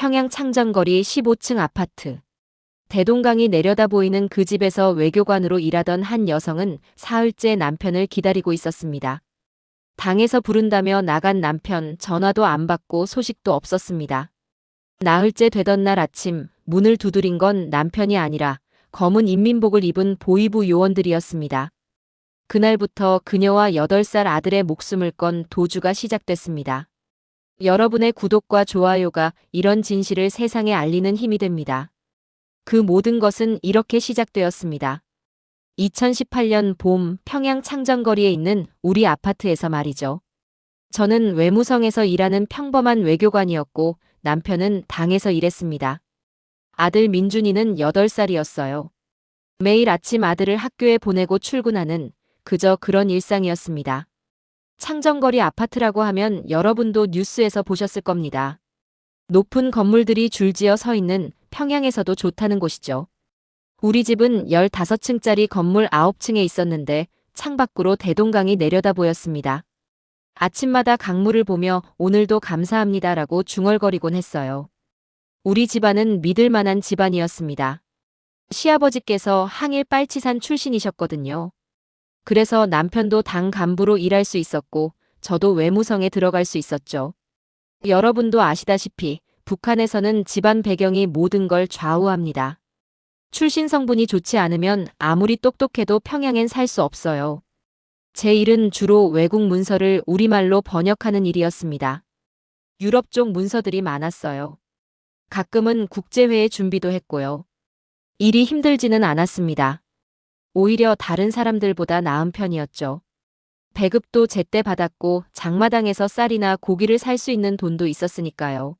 평양 창정거리 15층 아파트. 대동강이 내려다 보이는 그 집에서 외교관으로 일하던 한 여성은 사흘째 남편을 기다리고 있었습니다. 당에서 부른다며 나간 남편 전화도 안 받고 소식도 없었습니다. 나흘째 되던 날 아침 문을 두드린 건 남편이 아니라 검은 인민복을 입은 보위부 요원들이었습니다. 그날부터 그녀와 8살 아들의 목숨을 건 도주가 시작됐습니다. 여러분의 구독과 좋아요가 이런 진실을 세상에 알리는 힘이 됩니다. 그 모든 것은 이렇게 시작되었습니다. 2018년 봄 평양 창정거리에 있는 우리 아파트에서 말이죠. 저는 외무성에서 일하는 평범한 외교관이었고 남편은 당에서 일했습니다. 아들 민준이는 8살이었어요. 매일 아침 아들을 학교에 보내고 출근하는 그저 그런 일상이었습니다. 창정거리 아파트라고 하면 여러분도 뉴스에서 보셨을 겁니다. 높은 건물들이 줄지어 서 있는 평양에서도 좋다는 곳이죠. 우리 집은 15층짜리 건물 9층에 있었는데 창밖으로 대동강이 내려다 보였습니다. 아침마다 강물을 보며 오늘도 감사합니다라고 중얼거리곤 했어요. 우리 집안은 믿을 만한 집안이었습니다. 시아버지께서 항일 빨치산 출신이셨거든요. 그래서 남편도 당 간부로 일할 수 있었고 저도 외무성에 들어갈 수 있었죠. 여러분도 아시다시피 북한에서는 집안 배경이 모든 걸 좌우합니다. 출신 성분이 좋지 않으면 아무리 똑똑해도 평양엔 살 수 없어요. 제 일은 주로 외국 문서를 우리말로 번역하는 일이었습니다. 유럽 쪽 문서들이 많았어요. 가끔은 국제회의 준비도 했고요. 일이 힘들지는 않았습니다. 오히려 다른 사람들보다 나은 편이었죠. 배급도 제때 받았고 장마당에서 쌀이나 고기를 살 수 있는 돈도 있었으니까요.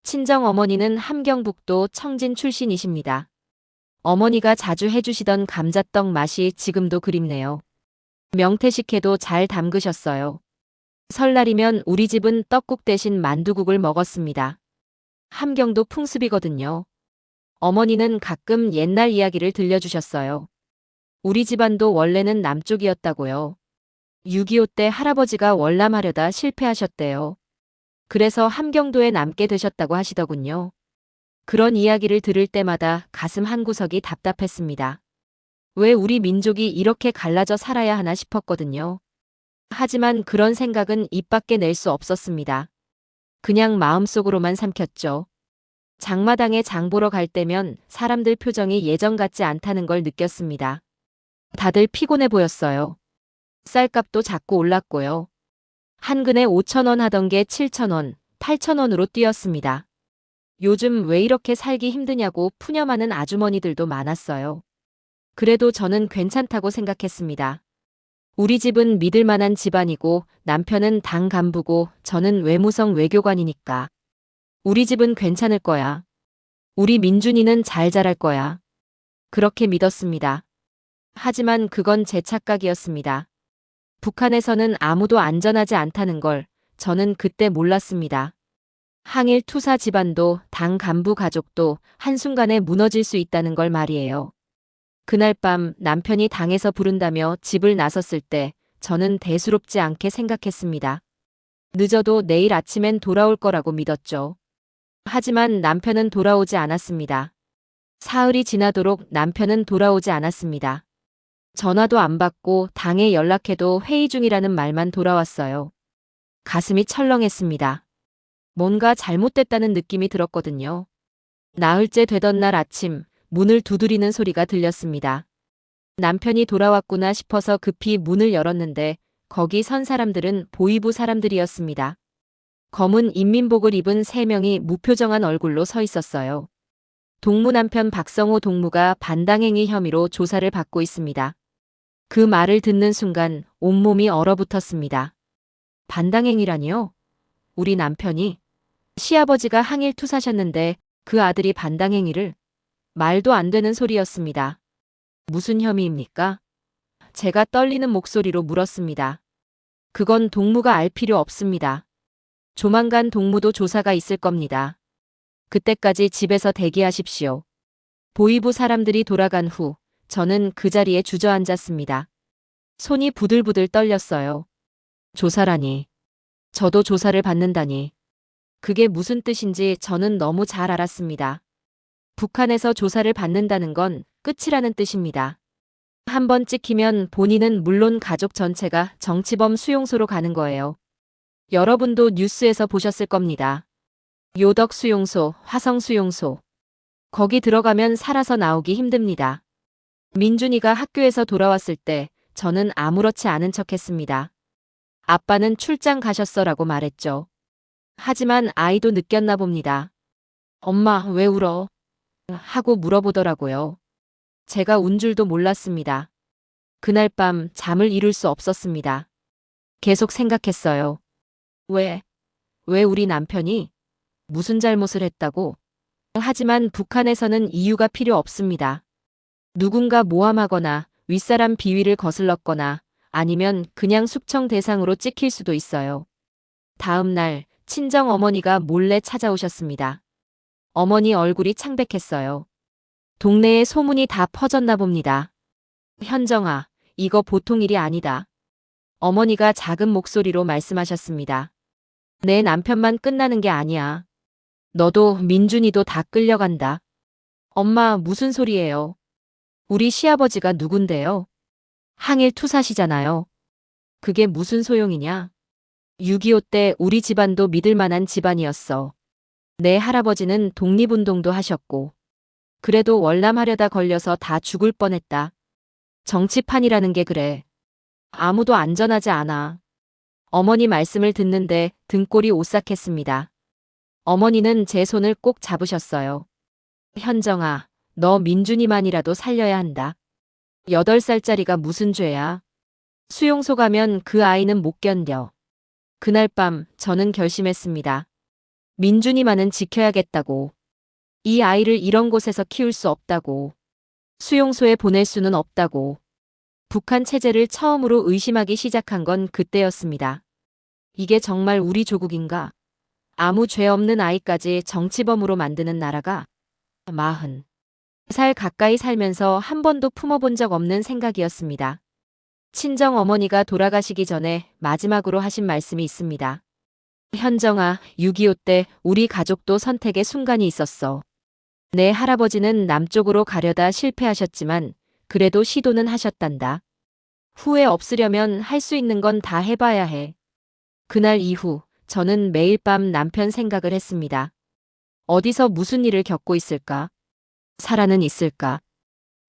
친정 어머니는 함경북도 청진 출신이십니다. 어머니가 자주 해주시던 감자떡 맛이 지금도 그립네요. 명태식혜도 잘 담그셨어요. 설날이면 우리 집은 떡국 대신 만두국을 먹었습니다. 함경도 풍습이거든요. 어머니는 가끔 옛날 이야기를 들려주셨어요. 우리 집안도 원래는 남쪽이었다고요. 6.25 때 할아버지가 월남하려다 실패하셨대요. 그래서 함경도에 남게 되셨다고 하시더군요. 그런 이야기를 들을 때마다 가슴 한구석이 답답했습니다. 왜 우리 민족이 이렇게 갈라져 살아야 하나 싶었거든요. 하지만 그런 생각은 입 밖에 낼 수 없었습니다. 그냥 마음속으로만 삼켰죠. 장마당에 장 보러 갈 때면 사람들 표정이 예전 같지 않다는 걸 느꼈습니다. 다들 피곤해 보였어요. 쌀값도 자꾸 올랐고요. 한 근에 5,000원 하던 게 7,000원, 8,000원으로 뛰었습니다. 요즘 왜 이렇게 살기 힘드냐고 푸념하는 아주머니들도 많았어요. 그래도 저는 괜찮다고 생각했습니다. 우리 집은 믿을 만한 집안이고 남편은 당 간부고 저는 외무성 외교관이니까. 우리 집은 괜찮을 거야. 우리 민준이는 잘 자랄 거야. 그렇게 믿었습니다. 하지만 그건 제 착각이었습니다. 북한에서는 아무도 안전하지 않다는 걸 저는 그때 몰랐습니다. 항일 투사 집안도 당 간부 가족도 한순간에 무너질 수 있다는 걸 말이에요. 그날 밤 남편이 당에서 부른다며 집을 나섰을 때 저는 대수롭지 않게 생각했습니다. 늦어도 내일 아침엔 돌아올 거라고 믿었죠. 하지만 남편은 돌아오지 않았습니다. 사흘이 지나도록 남편은 돌아오지 않았습니다. 전화도 안 받고 당에 연락해도 회의 중이라는 말만 돌아왔어요. 가슴이 철렁했습니다. 뭔가 잘못됐다는 느낌이 들었거든요. 나흘째 되던 날 아침 문을 두드리는 소리가 들렸습니다. 남편이 돌아왔구나 싶어서 급히 문을 열었는데 거기 선 사람들은 보위부 사람들이었습니다. 검은 인민복을 입은 3명이 무표정한 얼굴로 서 있었어요. 동무 남편 박성호 동무가 반당행위 혐의로 조사를 받고 있습니다. 그 말을 듣는 순간 온몸이 얼어붙었습니다. 반당행위라니요? 우리 남편이? 시아버지가 항일 투사셨는데 그 아들이 반당행위를? 말도 안 되는 소리였습니다. 무슨 혐의입니까? 제가 떨리는 목소리로 물었습니다. 그건 동무가 알 필요 없습니다. 조만간 동무도 조사가 있을 겁니다. 그때까지 집에서 대기하십시오. 보위부 사람들이 돌아간 후 저는 그 자리에 주저앉았습니다. 손이 부들부들 떨렸어요. 조사라니. 저도 조사를 받는다니. 그게 무슨 뜻인지 저는 너무 잘 알았습니다. 북한에서 조사를 받는다는 건 끝이라는 뜻입니다. 한번 찍히면 본인은 물론 가족 전체가 정치범 수용소로 가는 거예요. 여러분도 뉴스에서 보셨을 겁니다. 요덕 수용소, 화성 수용소. 거기 들어가면 살아서 나오기 힘듭니다. 민준이가 학교에서 돌아왔을 때 저는 아무렇지 않은 척했습니다. 아빠는 출장 가셨어라고 말했죠. 하지만 아이도 느꼈나 봅니다. 엄마, 왜 울어? 하고 물어보더라고요. 제가 운 줄도 몰랐습니다. 그날 밤 잠을 이룰 수 없었습니다. 계속 생각했어요. 왜 우리 남편이 무슨 잘못을 했다고? 하지만 북한에서는 이유가 필요 없습니다. 누군가 모함하거나 윗사람 비위를 거슬렀거나 아니면 그냥 숙청 대상으로 찍힐 수도 있어요. 다음 날 친정 어머니가 몰래 찾아오셨습니다. 어머니 얼굴이 창백했어요. 동네에 소문이 다 퍼졌나 봅니다. 현정아, 이거 보통 일이 아니다. 어머니가 작은 목소리로 말씀하셨습니다. 내 남편만 끝나는 게 아니야. 너도 민준이도 다 끌려간다. 엄마, 무슨 소리예요? 우리 시아버지가 누군데요? 항일 투사시잖아요. 그게 무슨 소용이냐? 6.25 때 우리 집안도 믿을 만한 집안이었어. 내 할아버지는 독립운동도 하셨고. 그래도 월남하려다 걸려서 다 죽을 뻔했다. 정치판이라는 게 그래. 아무도 안전하지 않아. 어머니 말씀을 듣는데 등골이 오싹했습니다. 어머니는 제 손을 꼭 잡으셨어요. 현정아, 너 민준이만이라도 살려야 한다. 8살짜리가 무슨 죄야. 수용소 가면 그 아이는 못 견뎌. 그날 밤 저는 결심했습니다. 민준이만은 지켜야겠다고. 이 아이를 이런 곳에서 키울 수 없다고. 수용소에 보낼 수는 없다고. 북한 체제를 처음으로 의심하기 시작한 건 그때였습니다. 이게 정말 우리 조국인가? 아무 죄 없는 아이까지 정치범으로 만드는 나라가 40살 가까이 살면서 한 번도 품어본 적 없는 생각이었습니다. 친정 어머니가 돌아가시기 전에 마지막으로 하신 말씀이 있습니다. 현정아, 6.25 때 우리 가족도 선택의 순간이 있었어. 내 할아버지는 남쪽으로 가려다 실패하셨지만 그래도 시도는 하셨단다. 후회 없으려면 할 수 있는 건 다 해봐야 해. 그날 이후 저는 매일 밤 남편 생각을 했습니다. 어디서 무슨 일을 겪고 있을까? 살아는 있을까?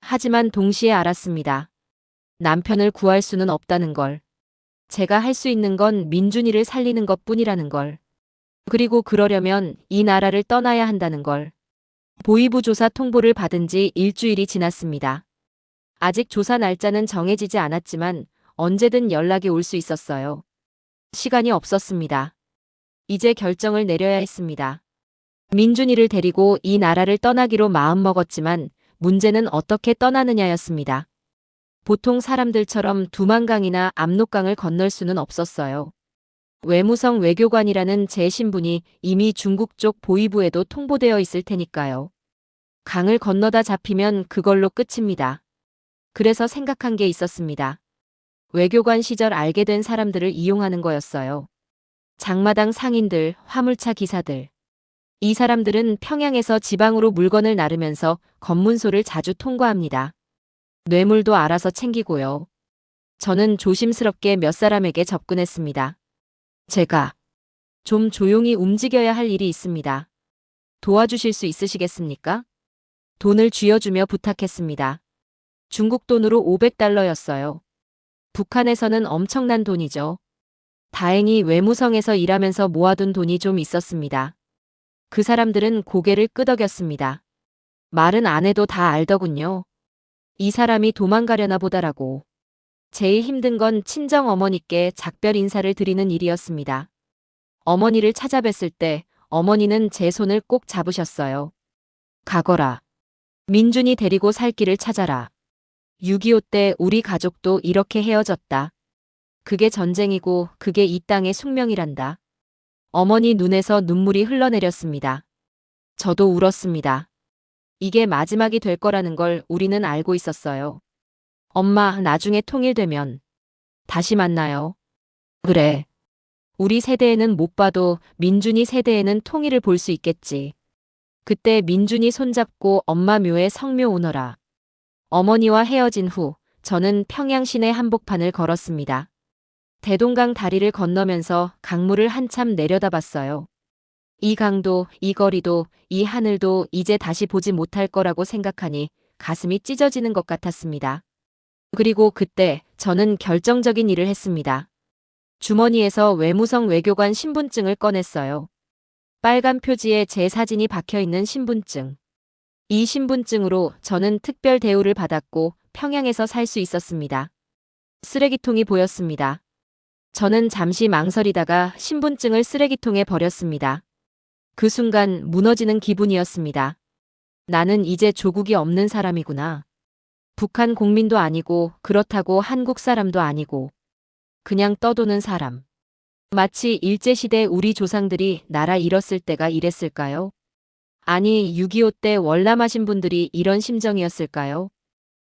하지만 동시에 알았습니다. 남편을 구할 수는 없다는 걸. 제가 할 수 있는 건 민준이를 살리는 것뿐이라는 걸. 그리고 그러려면 이 나라를 떠나야 한다는 걸. 보위부 조사 통보를 받은 지 일주일이 지났습니다. 아직 조사 날짜는 정해지지 않았지만 언제든 연락이 올 수 있었어요. 시간이 없었습니다. 이제 결정을 내려야 했습니다. 민준이를 데리고 이 나라를 떠나기로 마음먹었지만 문제는 어떻게 떠나느냐였습니다. 보통 사람들처럼 두만강이나 압록강을 건널 수는 없었어요. 외무성 외교관이라는 제 신분이 이미 중국 쪽 보위부에도 통보되어 있을 테니까요. 강을 건너다 잡히면 그걸로 끝입니다. 그래서 생각한 게 있었습니다. 외교관 시절 알게 된 사람들을 이용하는 거였어요. 장마당 상인들, 화물차 기사들. 이 사람들은 평양에서 지방으로 물건을 나르면서 검문소를 자주 통과합니다. 뇌물도 알아서 챙기고요. 저는 조심스럽게 몇 사람에게 접근했습니다. 제가 좀 조용히 움직여야 할 일이 있습니다. 도와주실 수 있으시겠습니까? 돈을 쥐어주며 부탁했습니다. 중국 돈으로 500달러였어요. 북한에서는 엄청난 돈이죠. 다행히 외무성에서 일하면서 모아둔 돈이 좀 있었습니다. 그 사람들은 고개를 끄덕였습니다. 말은 안 해도 다 알더군요. 이 사람이 도망가려나 보다라고. 제일 힘든 건 친정 어머니께 작별 인사를 드리는 일이었습니다. 어머니를 찾아뵀을 때 어머니는 제 손을 꼭 잡으셨어요. 가거라. 민준이 데리고 살 길을 찾아라. 6.25 때 우리 가족도 이렇게 헤어졌다. 그게 전쟁이고 그게 이 땅의 숙명이란다. 어머니 눈에서 눈물이 흘러내렸습니다. 저도 울었습니다. 이게 마지막이 될 거라는 걸 우리는 알고 있었어요. 엄마, 나중에 통일되면 다시 만나요. 그래. 우리 세대에는 못 봐도 민준이 세대에는 통일을 볼 수 있겠지. 그때 민준이 손잡고 엄마 묘에 성묘 오너라. 어머니와 헤어진 후 저는 평양 시내 한복판을 걸었습니다. 대동강 다리를 건너면서 강물을 한참 내려다봤어요. 이 강도, 이 거리도, 이 하늘도 이제 다시 보지 못할 거라고 생각하니 가슴이 찢어지는 것 같았습니다. 그리고 그때 저는 결정적인 일을 했습니다. 주머니에서 외무성 외교관 신분증을 꺼냈어요. 빨간 표지에 제 사진이 박혀있는 신분증. 이 신분증으로 저는 특별 대우를 받았고 평양에서 살 수 있었습니다. 쓰레기통이 보였습니다. 저는 잠시 망설이다가 신분증을 쓰레기통에 버렸습니다. 그 순간 무너지는 기분이었습니다. 나는 이제 조국이 없는 사람이구나. 북한 국민도 아니고 그렇다고 한국 사람도 아니고 그냥 떠도는 사람. 마치 일제시대 우리 조상들이 나라 잃었을 때가 이랬을까요? 아니 6.25 때 월남하신 분들이 이런 심정이었을까요?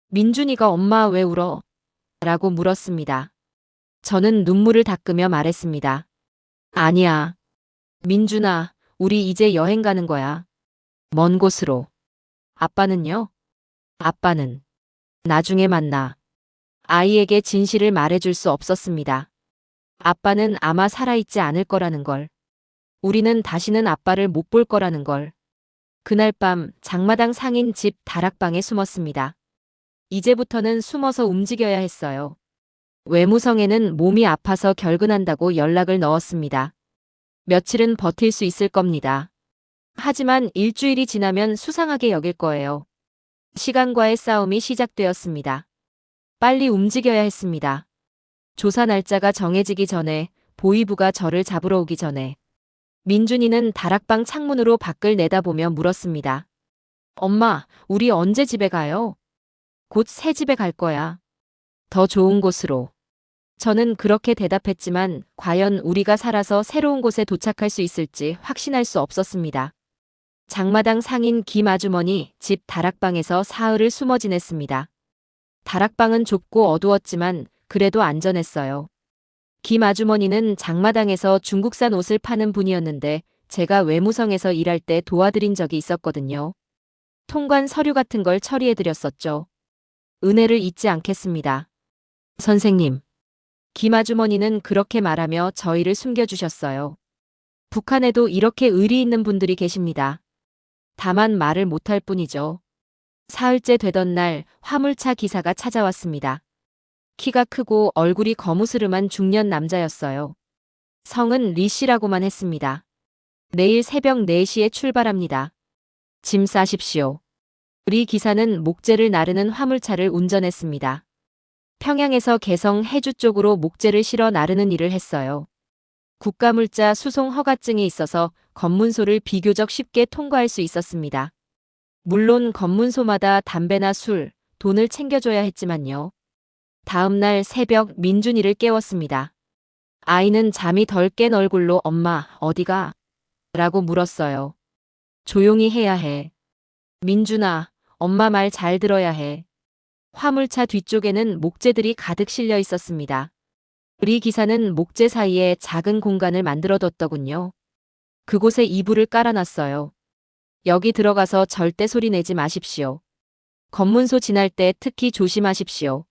민준이가 엄마 왜 울어? 라고 물었습니다. 저는 눈물을 닦으며 말했습니다. 아니야. 민준아, 우리 이제 여행 가는 거야. 먼 곳으로. 아빠는요? 아빠는 나중에 만나. 아이에게 진실을 말해줄 수 없었습니다. 아빠는 아마 살아있지 않을 거라는 걸. 우리는 다시는 아빠를 못 볼 거라는 걸. 그날 밤 장마당 상인 집 다락방에 숨었습니다. 이제부터는 숨어서 움직여야 했어요. 외무성에는 몸이 아파서 결근한다고 연락을 넣었습니다. 며칠은 버틸 수 있을 겁니다. 하지만 일주일이 지나면 수상하게 여길 거예요. 시간과의 싸움이 시작되었습니다. 빨리 움직여야 했습니다. 조사 날짜가 정해지기 전에, 보위부가 저를 잡으러 오기 전에. 민준이는 다락방 창문으로 밖을 내다보며 물었습니다. 엄마, 우리 언제 집에 가요? 곧 새 집에 갈 거야. 더 좋은 곳으로. 저는 그렇게 대답했지만 과연 우리가 살아서 새로운 곳에 도착할 수 있을지 확신할 수 없었습니다. 장마당 상인 김 아주머니 집 다락방에서 사흘을 숨어 지냈습니다. 다락방은 좁고 어두웠지만 그래도 안전했어요. 김 아주머니는 장마당에서 중국산 옷을 파는 분이었는데 제가 외무성에서 일할 때 도와드린 적이 있었거든요. 통관 서류 같은 걸 처리해드렸었죠. 은혜를 잊지 않겠습니다. 선생님. 김 아주머니는 그렇게 말하며 저희를 숨겨주셨어요. 북한에도 이렇게 의리 있는 분들이 계십니다. 다만 말을 못할 뿐이죠. 사흘째 되던 날 화물차 기사가 찾아왔습니다. 키가 크고 얼굴이 거무스름한 중년 남자였어요. 성은 리 씨라고만 했습니다. 내일 새벽 4시에 출발합니다. 짐 싸십시오. 리 기사는 목재를 나르는 화물차를 운전했습니다. 평양에서 개성 해주 쪽으로 목재를 실어 나르는 일을 했어요. 국가물자 수송 허가증이 있어서 검문소를 비교적 쉽게 통과할 수 있었습니다. 물론 검문소마다 담배나 술, 돈을 챙겨줘야 했지만요. 다음 날 새벽 민준이를 깨웠습니다. 아이는 잠이 덜 깬 얼굴로 엄마, 어디가? 라고 물었어요. 조용히 해야 해. 민준아, 엄마 말 잘 들어야 해. 화물차 뒤쪽에는 목재들이 가득 실려 있었습니다. 리 기사는 목재 사이에 작은 공간을 만들어뒀더군요. 그곳에 이불을 깔아놨어요. 여기 들어가서 절대 소리 내지 마십시오. 검문소 지날 때 특히 조심하십시오.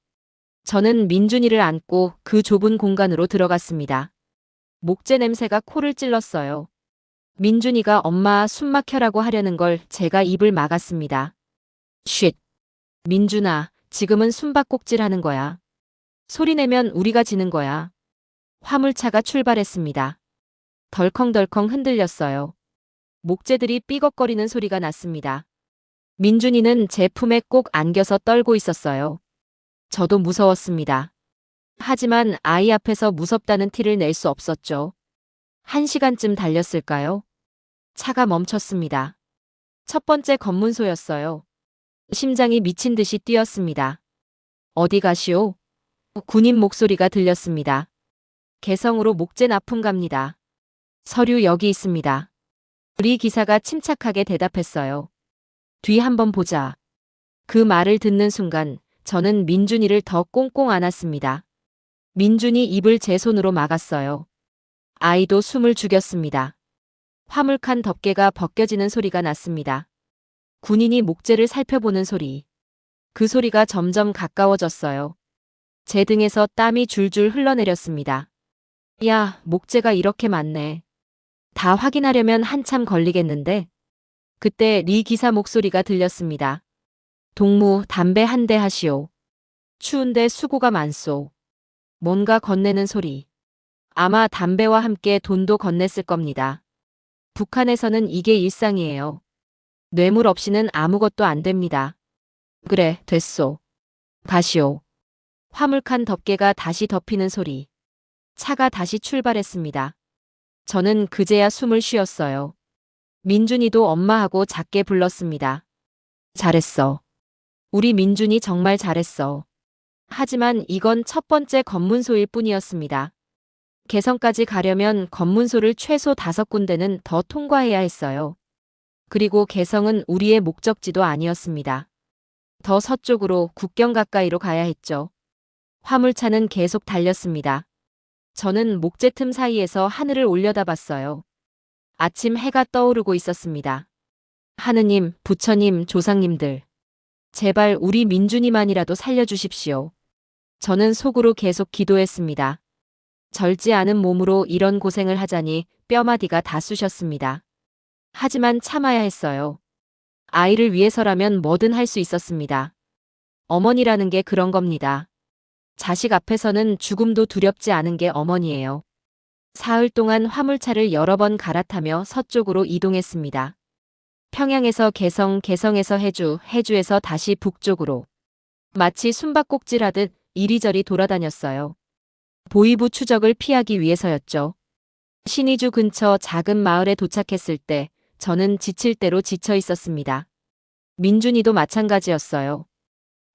저는 민준이를 안고 그 좁은 공간으로 들어갔습니다. 목재 냄새가 코를 찔렀어요. 민준이가 엄마 숨 막혀라고 하려는 걸 제가 입을 막았습니다. 쉿. 민준아, 지금은 숨바꼭질 하는 거야. 소리 내면 우리가 지는 거야. 화물차가 출발했습니다. 덜컹덜컹 흔들렸어요. 목재들이 삐걱거리는 소리가 났습니다. 민준이는 제 품에 꼭 안겨서 떨고 있었어요. 저도 무서웠습니다. 하지만 아이 앞에서 무섭다는 티를 낼 수 없었죠. 1시간쯤 달렸을까요? 차가 멈췄습니다. 첫 번째 검문소였어요. 심장이 미친 듯이 뛰었습니다. 어디 가시오? 군인 목소리가 들렸습니다. 개성으로 목재 납품 갑니다. 서류 여기 있습니다. 리 기사가 침착하게 대답했어요. 뒤 한번 보자. 그 말을 듣는 순간 저는 민준이를 더 꽁꽁 안았습니다. 민준이 입을 제 손으로 막았어요. 아이도 숨을 죽였습니다. 화물칸 덮개가 벗겨지는 소리가 났습니다. 군인이 목재를 살펴보는 소리. 그 소리가 점점 가까워졌어요. 제 등에서 땀이 줄줄 흘러내렸습니다. 야, 목재가 이렇게 많네. 다 확인하려면 한참 걸리겠는데? 그때 리 기사 목소리가 들렸습니다. 동무, 담배 한 대 하시오. 추운데 수고가 많소. 뭔가 건네는 소리. 아마 담배와 함께 돈도 건넸을 겁니다. 북한에서는 이게 일상이에요. 뇌물 없이는 아무것도 안 됩니다. 그래, 됐소. 가시오. 화물칸 덮개가 다시 덮이는 소리. 차가 다시 출발했습니다. 저는 그제야 숨을 쉬었어요. 민준이도 엄마하고 작게 불렀습니다. 잘했어. 우리 민준이 정말 잘했어. 하지만 이건 첫 번째 검문소일 뿐이었습니다. 개성까지 가려면 검문소를 최소 5군데는 더 통과해야 했어요. 그리고 개성은 우리의 목적지도 아니었습니다. 더 서쪽으로 국경 가까이로 가야 했죠. 화물차는 계속 달렸습니다. 저는 목재 틈 사이에서 하늘을 올려다봤어요. 아침 해가 떠오르고 있었습니다. 하느님, 부처님, 조상님들. 제발 우리 민준이만이라도 살려주십시오. 저는 속으로 계속 기도했습니다. 절지 않은 몸으로 이런 고생을 하자니 뼈마디가 다 쑤셨습니다. 하지만 참아야 했어요. 아이를 위해서라면 뭐든 할 수 있었습니다. 어머니라는 게 그런 겁니다. 자식 앞에서는 죽음도 두렵지 않은 게 어머니예요. 사흘 동안 화물차를 여러 번 갈아타며 서쪽으로 이동했습니다. 평양에서 개성, 개성에서 해주, 해주에서 다시 북쪽으로. 마치 숨바꼭질하듯 이리저리 돌아다녔어요. 보이부 추적을 피하기 위해서였죠. 신의주 근처 작은 마을에 도착했을 때 저는 지칠 대로 지쳐 있었습니다. 민준이도 마찬가지였어요.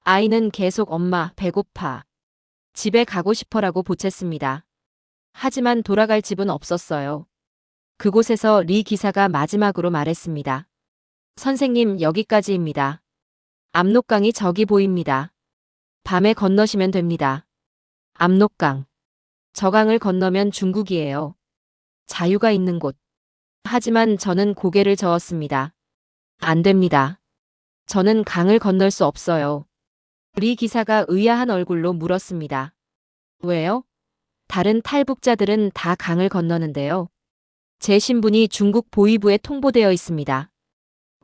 아이는 계속 엄마, 배고파. 집에 가고 싶어라고 보챘습니다. 하지만 돌아갈 집은 없었어요. 그곳에서 리 기사가 마지막으로 말했습니다. 선생님, 여기까지입니다. 압록강이 저기 보입니다. 밤에 건너시면 됩니다. 압록강. 저 강을 건너면 중국이에요. 자유가 있는 곳. 하지만 저는 고개를 저었습니다. 안 됩니다. 저는 강을 건널 수 없어요. 리 기사가 의아한 얼굴로 물었습니다. 왜요? 다른 탈북자들은 다 강을 건너는데요. 제 신분이 중국 보위부에 통보되어 있습니다.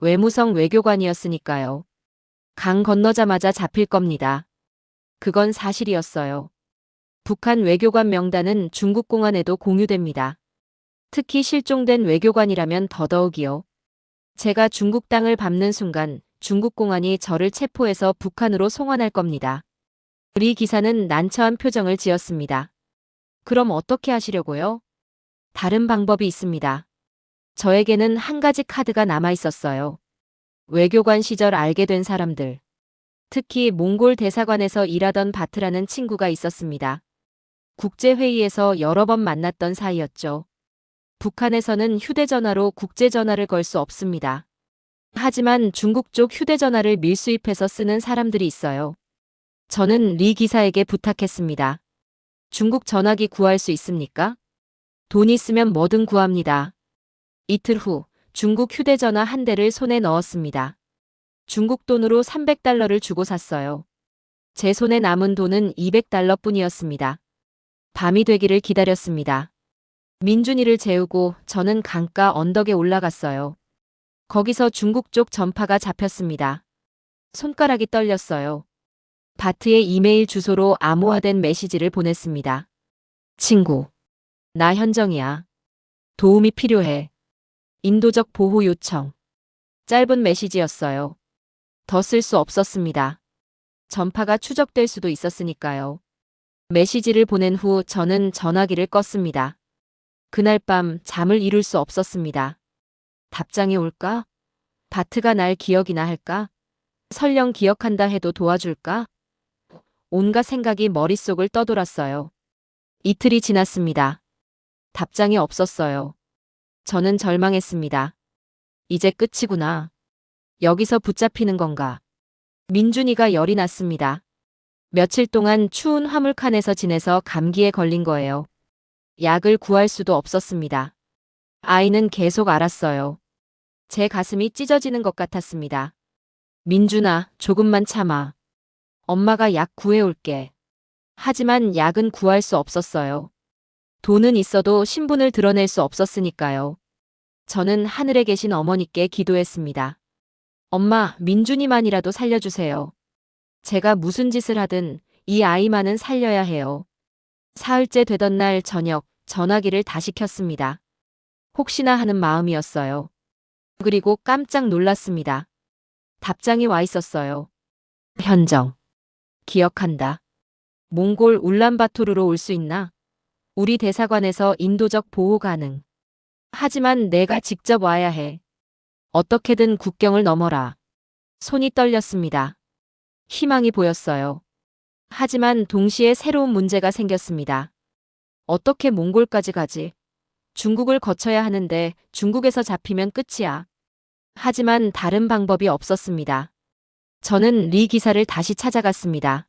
외무성 외교관이었으니까요. 강 건너자마자 잡힐 겁니다. 그건 사실이었어요. 북한 외교관 명단은 중국 공안에도 공유됩니다. 특히 실종된 외교관이라면 더더욱이요. 제가 중국 땅을 밟는 순간 중국 공안이 저를 체포해서 북한으로 송환할 겁니다. 리 기사는 난처한 표정을 지었습니다. 그럼 어떻게 하시려고요? 다른 방법이 있습니다. 저에게는 한 가지 카드가 남아 있었어요. 외교관 시절 알게 된 사람들. 특히 몽골 대사관에서 일하던 바트라는 친구가 있었습니다. 국제회의에서 여러 번 만났던 사이였죠. 북한에서는 휴대전화로 국제전화를 걸 수 없습니다. 하지만 중국 쪽 휴대전화를 밀수입해서 쓰는 사람들이 있어요. 저는 리 기사에게 부탁했습니다. 중국 전화기 구할 수 있습니까? 돈 있으면 뭐든 구합니다. 이틀 후 중국 휴대전화 한 대를 손에 넣었습니다. 중국 돈으로 300달러를 주고 샀어요. 제 손에 남은 돈은 200달러 뿐이었습니다. 밤이 되기를 기다렸습니다. 민준이를 재우고 저는 강가 언덕에 올라갔어요. 거기서 중국 쪽 전파가 잡혔습니다. 손가락이 떨렸어요. 바트의 이메일 주소로 암호화된 메시지를 보냈습니다. 친구. 나 현정이야. 도움이 필요해. 인도적 보호 요청. 짧은 메시지였어요. 더 쓸 수 없었습니다. 전파가 추적될 수도 있었으니까요. 메시지를 보낸 후 저는 전화기를 껐습니다. 그날 밤 잠을 이룰 수 없었습니다. 답장이 올까? 바트가 날 기억이나 할까? 설령 기억한다 해도 도와줄까? 온갖 생각이 머릿속을 떠돌았어요. 이틀이 지났습니다. 답장이 없었어요. 저는 절망했습니다. 이제 끝이구나. 여기서 붙잡히는 건가? 민준이가 열이 났습니다. 며칠 동안 추운 화물칸에서 지내서 감기에 걸린 거예요. 약을 구할 수도 없었습니다. 아이는 계속 앓았어요. 제 가슴이 찢어지는 것 같았습니다. 민준아, 조금만 참아. 엄마가 약 구해올게. 하지만 약은 구할 수 없었어요. 돈은 있어도 신분을 드러낼 수 없었으니까요. 저는 하늘에 계신 어머니께 기도했습니다. 엄마, 민준이만이라도 살려주세요. 제가 무슨 짓을 하든 이 아이만은 살려야 해요. 사흘째 되던 날 저녁 전화기를 다시 켰습니다. 혹시나 하는 마음이었어요. 그리고 깜짝 놀랐습니다. 답장이 와 있었어요. 현정. 기억한다. 몽골 울란바토르로 올 수 있나? 우리 대사관에서 인도적 보호 가능. 하지만 내가 직접 와야 해. 어떻게든 국경을 넘어라. 손이 떨렸습니다. 희망이 보였어요. 하지만 동시에 새로운 문제가 생겼습니다. 어떻게 몽골까지 가지? 중국을 거쳐야 하는데 중국에서 잡히면 끝이야. 하지만 다른 방법이 없었습니다. 저는 리 기사를 다시 찾아갔습니다.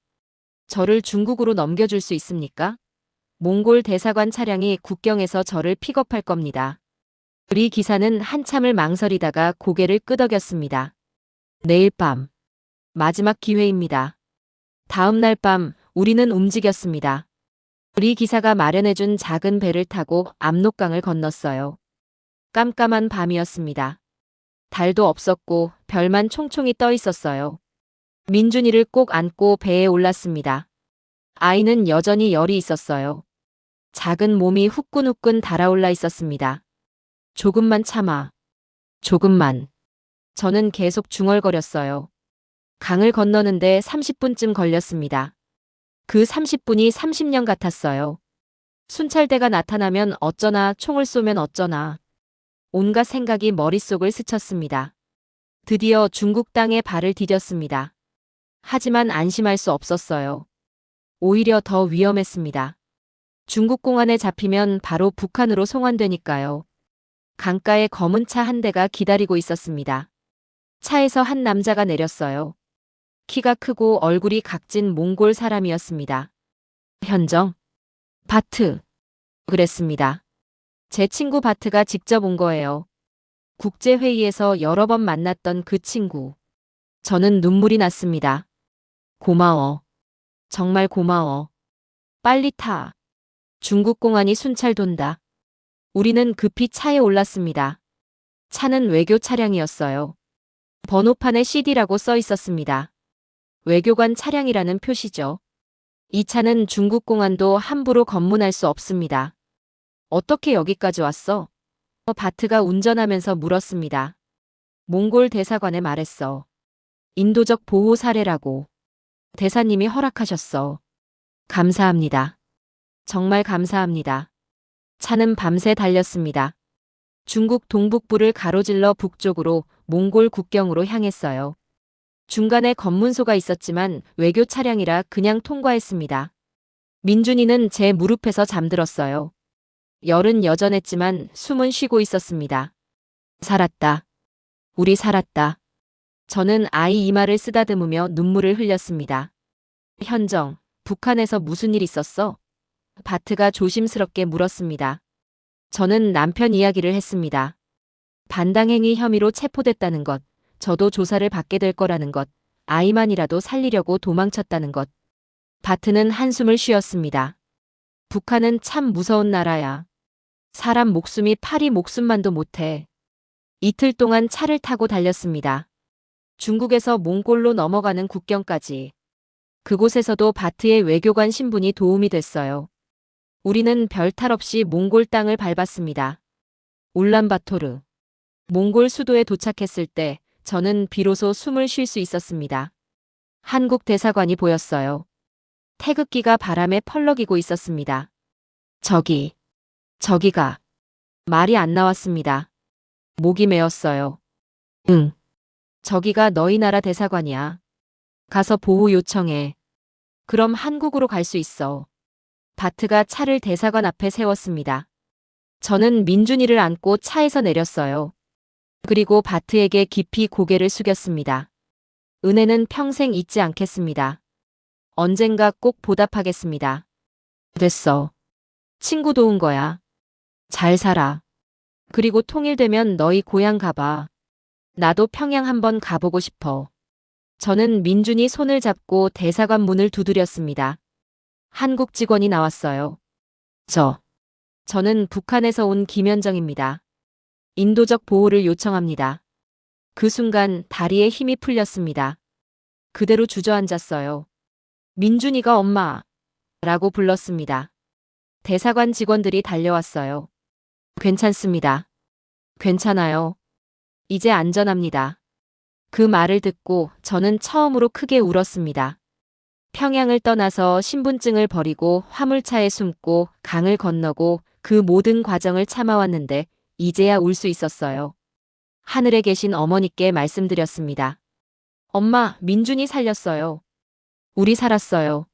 저를 중국으로 넘겨줄 수 있습니까? 몽골 대사관 차량이 국경에서 저를 픽업할 겁니다. 리 기사는 한참을 망설이다가 고개를 끄덕였습니다. 내일 밤. 마지막 기회입니다. 다음 날 밤 우리는 움직였습니다. 리 기사가 마련해준 작은 배를 타고 압록강을 건넜어요. 깜깜한 밤이었습니다. 달도 없었고 별만 총총히 떠 있었어요. 민준이를 꼭 안고 배에 올랐습니다. 아이는 여전히 열이 있었어요. 작은 몸이 후끈후끈 달아올라 있었습니다. 조금만 참아. 조금만. 저는 계속 중얼거렸어요. 강을 건너는데 30분쯤 걸렸습니다. 그 30분이 30년 같았어요. 순찰대가 나타나면 어쩌나, 총을 쏘면 어쩌나. 온갖 생각이 머릿속을 스쳤습니다. 드디어 중국 땅에 발을 디뎠습니다. 하지만 안심할 수 없었어요. 오히려 더 위험했습니다. 중국 공안에 잡히면 바로 북한으로 송환되니까요. 강가에 검은 차 한 대가 기다리고 있었습니다. 차에서 한 남자가 내렸어요. 키가 크고 얼굴이 각진 몽골 사람이었습니다. 현정? 바트. 그랬습니다. 제 친구 바트가 직접 온 거예요. 국제회의에서 여러 번 만났던 그 친구. 저는 눈물이 났습니다. 고마워. 정말 고마워. 빨리 타. 중국 공안이 순찰 돈다. 우리는 급히 차에 올랐습니다. 차는 외교 차량이었어요. 번호판에 CD라고 써 있었습니다. 외교관 차량이라는 표시죠. 이 차는 중국 공안도 함부로 검문할 수 없습니다. 어떻게 여기까지 왔어? 바트가 운전하면서 물었습니다. 몽골 대사관에 말했어. 인도적 보호 사례라고. 대사님이 허락하셨어. 감사합니다. 정말 감사합니다. 차는 밤새 달렸습니다. 중국 동북부를 가로질러 북쪽으로 몽골 국경으로 향했어요. 중간에 검문소가 있었지만 외교 차량이라 그냥 통과했습니다. 민준이는 제 무릎에서 잠들었어요. 열은 여전했지만 숨은 쉬고 있었습니다. 살았다. 우리 살았다. 저는 아이 이마를 쓰다듬으며 눈물을 흘렸습니다. 현정, 북한에서 무슨 일 있었어? 바트가 조심스럽게 물었습니다. 저는 남편 이야기를 했습니다. 반당행위 혐의로 체포됐다는 것, 저도 조사를 받게 될 거라는 것, 아이만이라도 살리려고 도망쳤다는 것. 바트는 한숨을 쉬었습니다. 북한은 참 무서운 나라야. 사람 목숨이 파리 목숨만도 못해. 이틀 동안 차를 타고 달렸습니다. 중국에서 몽골로 넘어가는 국경까지. 그곳에서도 바트의 외교관 신분이 도움이 됐어요. 우리는 별탈 없이 몽골 땅을 밟았습니다. 울란바토르. 몽골 수도에 도착했을 때 저는 비로소 숨을 쉴 수 있었습니다. 한국 대사관이 보였어요. 태극기가 바람에 펄럭이고 있었습니다. 저기가. 말이 안 나왔습니다. 목이 메었어요. 응. 저기가 너희 나라 대사관이야. 가서 보호 요청해. 그럼 한국으로 갈 수 있어. 바트가 차를 대사관 앞에 세웠습니다. 저는 민준이를 안고 차에서 내렸어요. 그리고 바트에게 깊이 고개를 숙였습니다. 은혜는 평생 잊지 않겠습니다. 언젠가 꼭 보답하겠습니다. 됐어. 친구 도운 거야. 잘 살아. 그리고 통일되면 너희 고향 가봐. 나도 평양 한번 가보고 싶어. 저는 민준이 손을 잡고 대사관 문을 두드렸습니다. 한국 직원이 나왔어요. 저는 북한에서 온 김현정입니다. 인도적 보호를 요청합니다. 그 순간 다리에 힘이 풀렸습니다. 그대로 주저앉았어요. 민준이가 엄마! 라고 불렀습니다. 대사관 직원들이 달려왔어요. 괜찮습니다. 괜찮아요. 이제 안전합니다. 그 말을 듣고 저는 처음으로 크게 울었습니다. 평양을 떠나서 신분증을 버리고 화물차에 숨고 강을 건너고 그 모든 과정을 참아왔는데 이제야 울 수 있었어요. 하늘에 계신 어머니께 말씀드렸습니다. 엄마, 민준이 살렸어요. 우리 살았어요.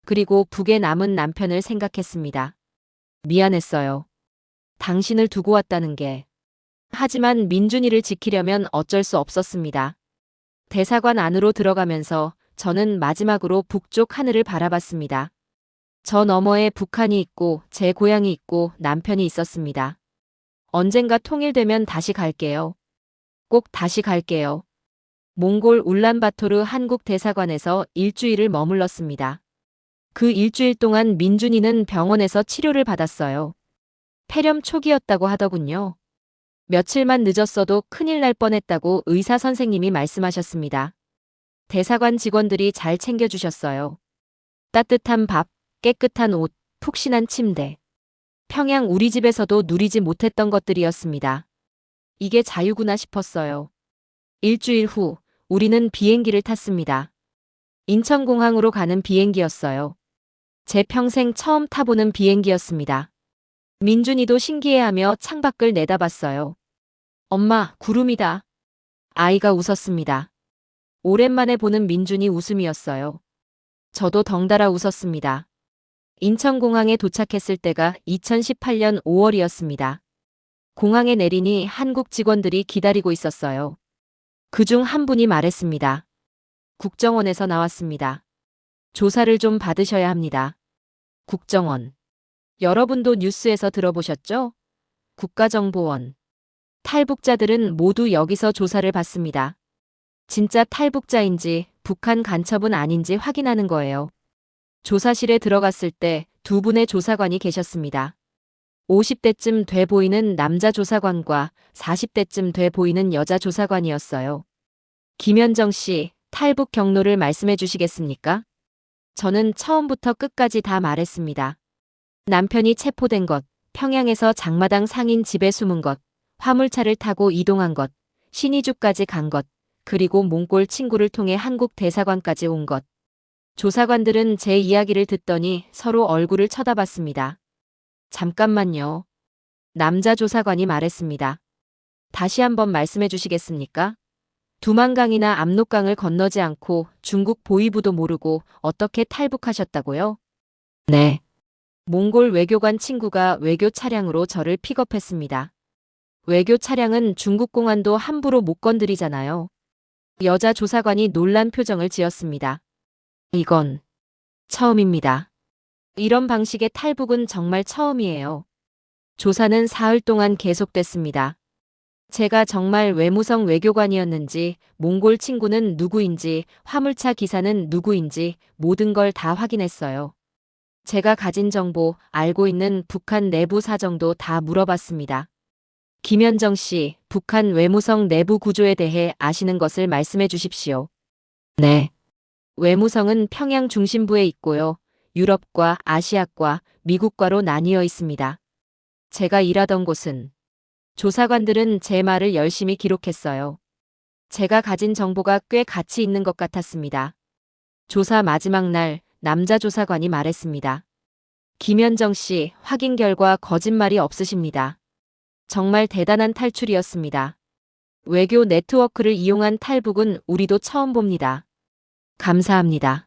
그리고 북에 남은 남편을 생각했습니다. 미안했어요. 당신을 두고 왔다는 게. 하지만 민준이를 지키려면 어쩔 수 없었습니다. 대사관 안으로 들어가면서 저는 마지막으로 북쪽 하늘을 바라봤습니다. 저 너머에 북한이 있고 제 고향이 있고 남편이 있었습니다. 언젠가 통일되면 다시 갈게요. 꼭 다시 갈게요. 몽골 울란바토르 한국 대사관에서 일주일을 머물렀습니다. 그 일주일 동안 민준이는 병원에서 치료를 받았어요. 폐렴 초기였다고 하더군요. 며칠만 늦었어도 큰일 날 뻔했다고 의사 선생님이 말씀하셨습니다. 대사관 직원들이 잘 챙겨주셨어요. 따뜻한 밥, 깨끗한 옷, 푹신한 침대. 평양 우리 집에서도 누리지 못했던 것들이었습니다. 이게 자유구나 싶었어요. 일주일 후 우리는 비행기를 탔습니다. 인천공항으로 가는 비행기였어요. 제 평생 처음 타보는 비행기였습니다. 민준이도 신기해하며 창밖을 내다봤어요. 엄마, 구름이다. 아이가 웃었습니다. 오랜만에 보는 민준이 웃음이었어요. 저도 덩달아 웃었습니다. 인천공항에 도착했을 때가 2018년 5월이었습니다. 공항에 내리니 한국 직원들이 기다리고 있었어요. 그중 한 분이 말했습니다. 국정원에서 나왔습니다. 조사를 좀 받으셔야 합니다. 국정원. 여러분도 뉴스에서 들어보셨죠? 국가정보원. 탈북자들은 모두 여기서 조사를 받습니다. 진짜 탈북자인지 북한 간첩은 아닌지 확인하는 거예요. 조사실에 들어갔을 때 두 분의 조사관이 계셨습니다. 50대쯤 돼 보이는 남자 조사관과 40대쯤 돼 보이는 여자 조사관이었어요. 김현정 씨, 탈북 경로를 말씀해 주시겠습니까? 저는 처음부터 끝까지 다 말했습니다. 남편이 체포된 것, 평양에서 장마당 상인 집에 숨은 것, 화물차를 타고 이동한 것, 신의주까지 간 것, 그리고 몽골 친구를 통해 한국 대사관까지 온 것. 조사관들은 제 이야기를 듣더니 서로 얼굴을 쳐다봤습니다. 잠깐만요. 남자 조사관이 말했습니다. 다시 한번 말씀해 주시겠습니까? 두만강이나 압록강을 건너지 않고 중국 보위부도 모르고 어떻게 탈북하셨다고요? 네. 몽골 외교관 친구가 외교 차량으로 저를 픽업했습니다. 외교 차량은 중국 공안도 함부로 못 건드리잖아요. 여자 조사관이 놀란 표정을 지었습니다. 이건 처음입니다. 이런 방식의 탈북은 정말 처음이에요. 조사는 사흘 동안 계속됐습니다. 제가 정말 외무성 외교관이었는지, 몽골 친구는 누구인지, 화물차 기사는 누구인지 모든 걸 다 확인했어요. 제가 가진 정보, 알고 있는 북한 내부 사정도 다 물어봤습니다. 김현정 씨, 북한 외무성 내부 구조에 대해 아시는 것을 말씀해 주십시오. 네. 외무성은 평양 중심부에 있고요. 유럽과 아시아과, 미국과로 나뉘어 있습니다. 제가 일하던 곳은 조사관들은 제 말을 열심히 기록했어요. 제가 가진 정보가 꽤 가치 있는 것 같았습니다. 조사 마지막 날 남자 조사관이 말했습니다. 김현정 씨, 확인 결과 거짓말이 없으십니다. 정말 대단한 탈출이었습니다. 외교 네트워크를 이용한 탈북은 우리도 처음 봅니다. 감사합니다.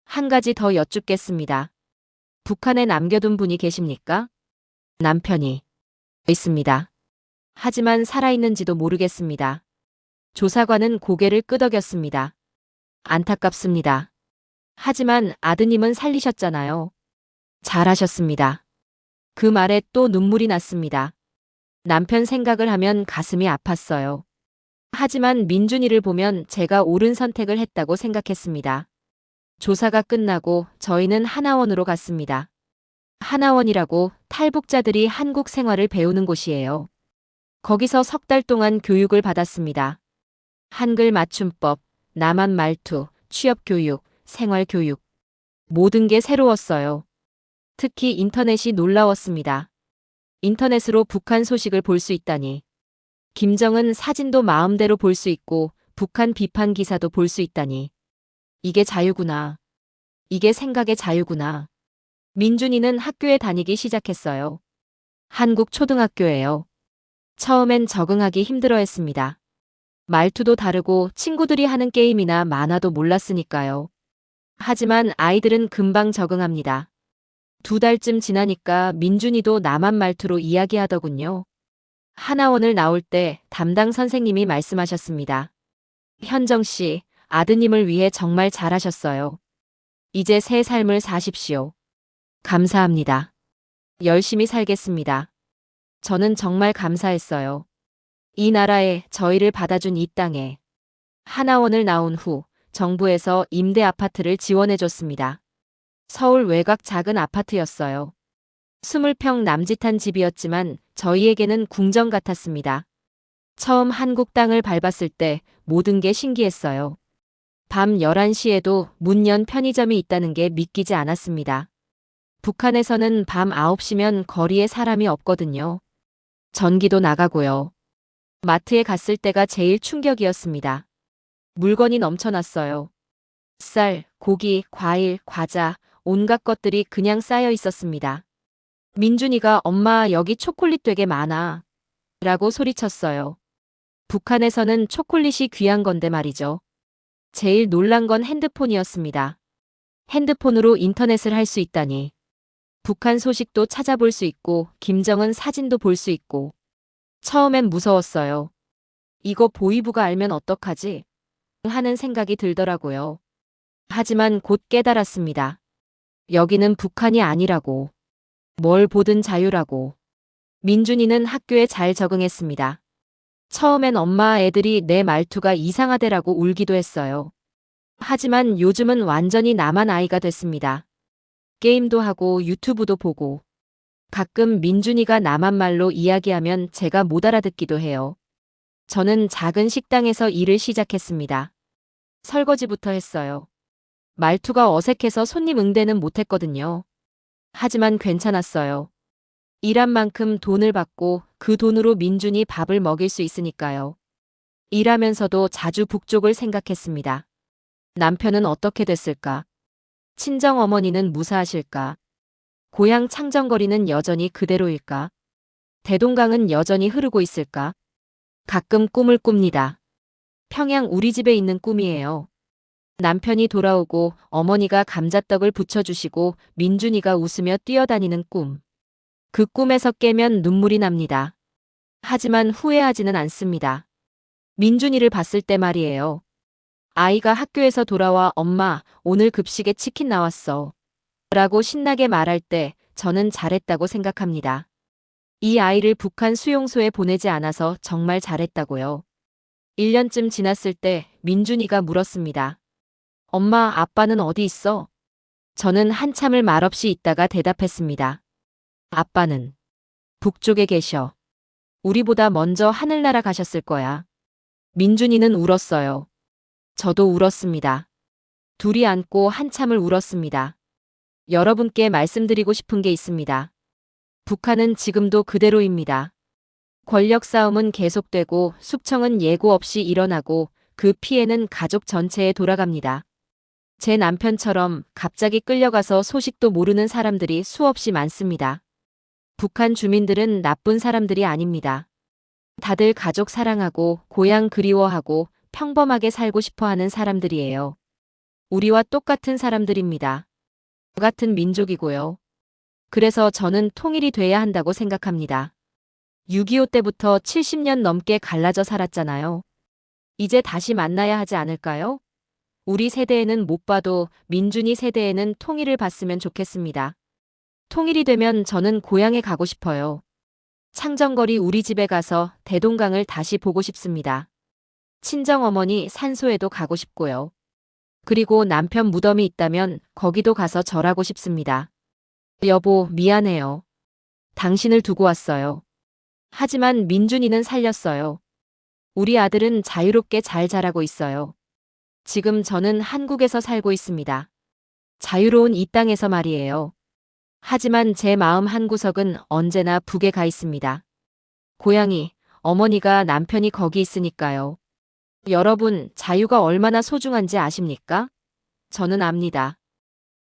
한 가지 더 여쭙겠습니다. 북한에 남겨둔 분이 계십니까? 남편이 있습니다. 하지만 살아있는지도 모르겠습니다. 조사관은 고개를 끄덕였습니다. 안타깝습니다. 하지만 아드님은 살리셨잖아요. 잘하셨습니다. 그 말에 또 눈물이 났습니다. 남편 생각을 하면 가슴이 아팠어요. 하지만 민준이를 보면 제가 옳은 선택을 했다고 생각했습니다. 조사가 끝나고 저희는 하나원으로 갔습니다. 하나원이라고 탈북자들이 한국 생활을 배우는 곳이에요. 거기서 석 달 동안 교육을 받았습니다. 한글 맞춤법, 남한 말투, 취업 교육, 생활 교육. 모든 게 새로웠어요. 특히 인터넷이 놀라웠습니다. 인터넷으로 북한 소식을 볼 수 있다니. 김정은 사진도 마음대로 볼 수 있고 북한 비판 기사도 볼 수 있다니. 이게 자유구나. 이게 생각의 자유구나. 민준이는 학교에 다니기 시작했어요. 한국 초등학교예요. 처음엔 적응하기 힘들어했습니다. 말투도 다르고 친구들이 하는 게임이나 만화도 몰랐으니까요. 하지만 아이들은 금방 적응합니다. 2달쯤 지나니까 민준이도 남한 말투로 이야기하더군요. 하나원을 나올 때 담당 선생님이 말씀하셨습니다. 현정 씨, 아드님을 위해 정말 잘하셨어요. 이제 새 삶을 사십시오. 감사합니다. 열심히 살겠습니다. 저는 정말 감사했어요. 이 나라에 저희를 받아준 이 땅에. 하나원을 나온 후 정부에서 임대 아파트를 지원해줬습니다. 서울 외곽 작은 아파트였어요. 20평 남짓한 집이었지만 저희에게는 궁전 같았습니다. 처음 한국 땅을 밟았을 때 모든 게 신기했어요. 밤 11시에도 문 연 편의점이 있다는 게 믿기지 않았습니다. 북한에서는 밤 9시면 거리에 사람이 없거든요. 전기도 나가고요. 마트에 갔을 때가 제일 충격이었습니다. 물건이 넘쳐났어요. 쌀, 고기, 과일, 과자, 온갖 것들이 그냥 쌓여 있었습니다. 민준이가 엄마 여기 초콜릿 되게 많아 라고 소리쳤어요. 북한에서는 초콜릿이 귀한 건데 말이죠. 제일 놀란 건 핸드폰이었습니다. 핸드폰으로 인터넷을 할 수 있다니. 북한 소식도 찾아볼 수 있고 김정은 사진도 볼 수 있고. 처음엔 무서웠어요. 이거 보위부가 알면 어떡하지? 하는 생각이 들더라고요. 하지만 곧 깨달았습니다. 여기는 북한이 아니라고. 뭘 보든 자유라고. 민준이는 학교에 잘 적응했습니다. 처음엔 엄마 애들이 내 말투가 이상하대라고 울기도 했어요. 하지만 요즘은 완전히 남한 아이가 됐습니다. 게임도 하고 유튜브도 보고. 가끔 민준이가 남한 말로 이야기하면 제가 못 알아듣기도 해요. 저는 작은 식당에서 일을 시작했습니다. 설거지부터 했어요. 말투가 어색해서 손님 응대는 못했거든요. 하지만 괜찮았어요. 일한 만큼 돈을 받고 그 돈으로 민준이 밥을 먹일 수 있으니까요. 일하면서도 자주 북쪽을 생각했습니다. 남편은 어떻게 됐을까? 친정어머니는 무사하실까? 고향 창정거리는 여전히 그대로일까? 대동강은 여전히 흐르고 있을까? 가끔 꿈을 꿉니다. 평양 우리 집에 있는 꿈이에요. 남편이 돌아오고 어머니가 감자떡을 부쳐주시고 민준이가 웃으며 뛰어다니는 꿈. 그 꿈에서 깨면 눈물이 납니다. 하지만 후회하지는 않습니다. 민준이를 봤을 때 말이에요. 아이가 학교에서 돌아와 엄마, 오늘 급식에 치킨 나왔어. 라고 신나게 말할 때 저는 잘했다고 생각합니다. 이 아이를 북한 수용소에 보내지 않아서 정말 잘했다고요. 1년쯤 지났을 때 민준이가 물었습니다. 엄마, 아빠는 어디 있어? 저는 한참을 말없이 있다가 대답했습니다. 아빠는 북쪽에 계셔. 우리보다 먼저 하늘나라 가셨을 거야. 민준이는 울었어요. 저도 울었습니다. 둘이 안고 한참을 울었습니다. 여러분께 말씀드리고 싶은 게 있습니다. 북한은 지금도 그대로입니다. 권력 싸움은 계속되고 숙청은 예고 없이 일어나고 그 피해는 가족 전체에 돌아갑니다. 제 남편처럼 갑자기 끌려가서 소식도 모르는 사람들이 수없이 많습니다. 북한 주민들은 나쁜 사람들이 아닙니다. 다들 가족 사랑하고 고향 그리워하고 평범하게 살고 싶어 하는 사람들이에요. 우리와 똑같은 사람들입니다. 같은 민족이고요. 그래서 저는 통일이 돼야 한다고 생각합니다. 6.25 때부터 70년 넘게 갈라져 살았잖아요. 이제 다시 만나야 하지 않을까요? 우리 세대에는 못 봐도 민준이 세대에는 통일을 봤으면 좋겠습니다. 통일이 되면 저는 고향에 가고 싶어요. 창정거리 우리 집에 가서 대동강을 다시 보고 싶습니다. 친정어머니 산소에도 가고 싶고요. 그리고 남편 무덤이 있다면 거기도 가서 절하고 싶습니다. 여보, 미안해요. 당신을 두고 왔어요. 하지만 민준이는 살렸어요. 우리 아들은 자유롭게 잘 자라고 있어요. 지금 저는 한국에서 살고 있습니다. 자유로운 이 땅에서 말이에요. 하지만 제 마음 한구석은 언제나 북에 가 있습니다. 고향이, 어머니가 남편이 거기 있으니까요. 여러분, 자유가 얼마나 소중한지 아십니까? 저는 압니다.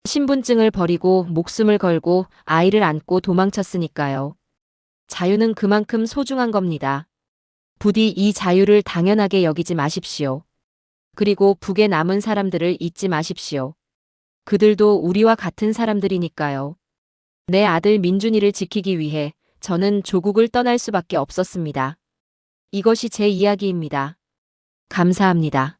신분증을 버리고 목숨을 걸고 아이를 안고 도망쳤으니까요. 자유는 그만큼 소중한 겁니다. 부디 이 자유를 당연하게 여기지 마십시오. 그리고 북에 남은 사람들을 잊지 마십시오. 그들도 우리와 같은 사람들이니까요. 내 아들 민준이를 지키기 위해 저는 조국을 떠날 수밖에 없었습니다. 이것이 제 이야기입니다. 감사합니다.